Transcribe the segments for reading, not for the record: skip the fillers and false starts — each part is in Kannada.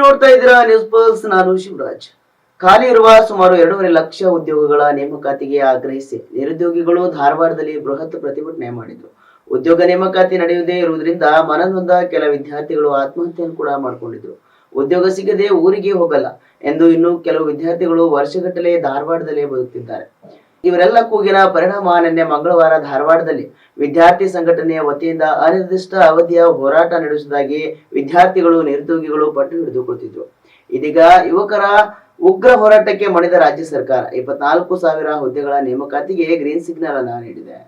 ನೋಡ್ತಾ ಇದ್ದೀರಾ ನ್ಯೂಸ್ ಪಲ್ಸ್. ನಾನು ಶಿವರಾಜ್. ಖಾಲಿ ಇರುವ ಸುಮಾರು 2.5 ಲಕ್ಷ ಉದ್ಯೋಗಗಳ ನೇಮಕಾತಿಗೆ ಆಗ್ರಹಿಸಿ ನಿರುದ್ಯೋಗಿಗಳು ಧಾರವಾಡದಲ್ಲಿ ಬೃಹತ್ ಪ್ರತಿಭಟನೆ ಮಾಡಿದ್ರು. ಉದ್ಯೋಗ ನೇಮಕಾತಿ ನಡೆಯದೇ ಇರುವುದರಿಂದ ಮನನೊಂದ ಕೆಲ ವಿದ್ಯಾರ್ಥಿಗಳು ಆತ್ಮಹತ್ಯೆಯನ್ನು ಕೂಡ ಮಾಡಿಕೊಂಡಿದ್ರು. ಉದ್ಯೋಗ ಸಿಗದೆ ಊರಿಗೆ ಹೋಗಲ್ಲ ಎಂದು ಇನ್ನು ಕೆಲವು ವಿದ್ಯಾರ್ಥಿಗಳು ವರ್ಷಗಟ್ಟಲೆ ಧಾರವಾಡದಲ್ಲೇ ಬದುಕುತ್ತಿದ್ದಾರೆ. ಇವರೆಲ್ಲ ಕೂಗಿನ ಪರಿಣಾಮ ನಿನ್ನೆ ಮಂಗಳವಾರ ಧಾರವಾಡದಲ್ಲಿ ವಿದ್ಯಾರ್ಥಿ ಸಂಘಟನೆಯ ವತಿಯಿಂದ ಅನಿರ್ದಿಷ್ಟ ಅವಧಿಯ ಹೋರಾಟ ನಡೆಸುವುದಾಗಿ ವಿದ್ಯಾರ್ಥಿಗಳು ನಿರುದ್ಯೋಗಿಗಳು ಪಟ್ಟು ಹಿಡಿದುಕೊಳ್ತಿದ್ರು. ಇದೀಗ ಯುವಕರ ಉಗ್ರ ಹೋರಾಟಕ್ಕೆ ಮಣಿದ ರಾಜ್ಯ ಸರ್ಕಾರ 24,000 ಹುದ್ದೆಗಳ ನೇಮಕಾತಿಗೆ ಗ್ರೀನ್ ಸಿಗ್ನಲ್ ಅನ್ನ ನೀಡಿದೆ.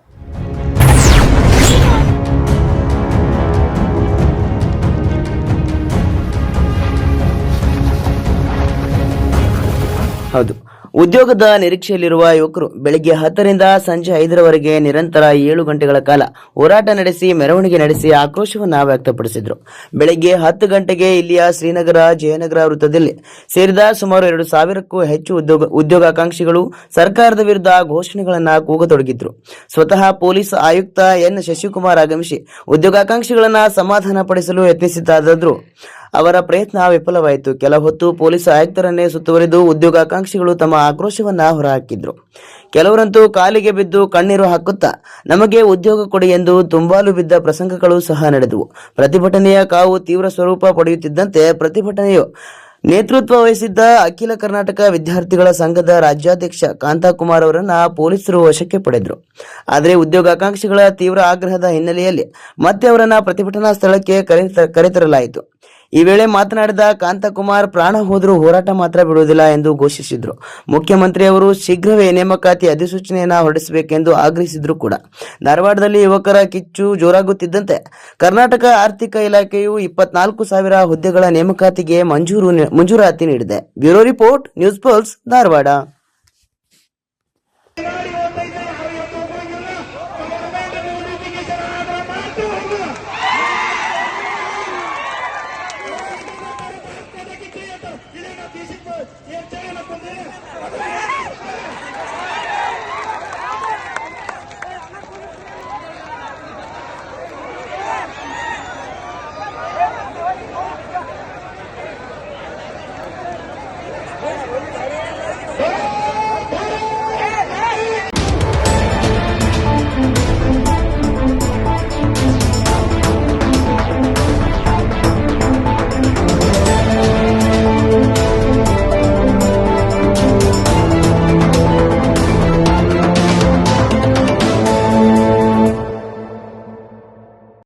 ಹೌದು, ಉದ್ಯೋಗದ ನಿರೀಕ್ಷೆಯಲ್ಲಿರುವ ಯುವಕರು ಬೆಳಿಗ್ಗೆ 10ರಿಂದ ಸಂಜೆ 5ರವರೆಗೆ ನಿರಂತರ 7 ಗಂಟೆಗಳ ಕಾಲ ಹೋರಾಟ ನಡೆಸಿ ಮೆರವಣಿಗೆ ನಡೆಸಿ ಆಕ್ರೋಶವನ್ನ ವ್ಯಕ್ತಪಡಿಸಿದ್ರು. ಬೆಳಿಗ್ಗೆ 10 ಗಂಟೆಗೆ ಇಲ್ಲಿಯ ಶ್ರೀನಗರ ಜಯನಗರ ವೃತ್ತದಲ್ಲಿ ಸೇರಿದ ಸುಮಾರು 2,000ಕ್ಕೂ ಹೆಚ್ಚು ಉದ್ಯೋಗಾಕಾಂಕ್ಷಿಗಳು ಸರ್ಕಾರದ ವಿರುದ್ಧ ಘೋಷಣೆಗಳನ್ನ ಕೂಗತೊಡಗಿದ್ರು. ಸ್ವತಃ ಪೊಲೀಸ್ ಆಯುಕ್ತ ಎನ್ ಶಶಿಕುಮಾರ್ ಆಗಮಿಸಿ ಉದ್ಯೋಗಾಕಾಂಕ್ಷಿಗಳನ್ನ ಸಮಾಧಾನ ಪಡಿಸಲು ಯತ್ನಿಸಿದ್ದಾದರೂ ಅವರ ಪ್ರಯತ್ನ ವಿಫಲವಾಯಿತು. ಕೆಲ ಹೊತ್ತು ಪೊಲೀಸ್ ಆಯುಕ್ತರನ್ನೇ ಸುತ್ತುವರಿದು ಉದ್ಯೋಗಾಕಾಂಕ್ಷಿಗಳು ತಮ್ಮ ಆಕ್ರೋಶವನ್ನ ಹೊರಹಾಕಿದ್ರು. ಕೆಲವರಂತೂ ಕಾಲಿಗೆ ಬಿದ್ದು ಕಣ್ಣೀರು ಹಾಕುತ್ತಾ ನಮಗೆ ಉದ್ಯೋಗ ಕೊಡಿ ಎಂದು ತುಂಬಾಲು ಬಿದ್ದ ಪ್ರಸಂಗಗಳು ಸಹ ನಡೆದವು. ಪ್ರತಿಭಟನೆಯ ಕಾವು ತೀವ್ರ ಸ್ವರೂಪ ಪಡೆಯುತ್ತಿದ್ದಂತೆ ಪ್ರತಿಭಟನೆಯು ನೇತೃತ್ವ ವಹಿಸಿದ್ದ ಅಖಿಲ ಕರ್ನಾಟಕ ವಿದ್ಯಾರ್ಥಿಗಳ ಸಂಘದ ರಾಜ್ಯಾಧ್ಯಕ್ಷ ಕಾಂತಕುಮಾರ್ ಅವರನ್ನ ಪೊಲೀಸರು ವಶಕ್ಕೆ ಪಡೆದರು. ಆದರೆ ಉದ್ಯೋಗಾಕಾಂಕ್ಷಿಗಳ ತೀವ್ರ ಆಗ್ರಹದ ಹಿನ್ನೆಲೆಯಲ್ಲಿ ಮತ್ತೆ ಅವರನ್ನ ಪ್ರತಿಭಟನಾ ಸ್ಥಳಕ್ಕೆ ಕರೆತರಲಾಯಿತು. ಈ ವೇಳೆ ಮಾತನಾಡಿದ ಕಾಂತಕುಮಾರ್, ಪ್ರಾಣ ಹೋದರೂ ಹೋರಾಟ ಮಾತ್ರ ಬಿಡುವುದಿಲ್ಲ ಎಂದು ಘೋಷಿಸಿದ್ರು. ಮುಖ್ಯಮಂತ್ರಿ ಅವರು ಶೀಘ್ರವೇ ನೇಮಕಾತಿ ಅಧಿಸೂಚನೆಯನ್ನ ಹೊರಡಿಸಬೇಕೆಂದು ಆಗ್ರಹಿಸಿದ್ರು ಕೂಡ. ಧಾರವಾಡದಲ್ಲಿ ಯುವಕರ ಕಿಚ್ಚು ಜೋರಾಗುತ್ತಿದ್ದಂತೆ ಕರ್ನಾಟಕ ಆರ್ಥಿಕ ಇಲಾಖೆಯು 24,000 ಹುದ್ದೆಗಳ ನೇಮಕಾತಿಗೆ ಮಂಜೂರಾತಿ ನೀಡಿದೆ. Bureau report, news pulse, Dharwad.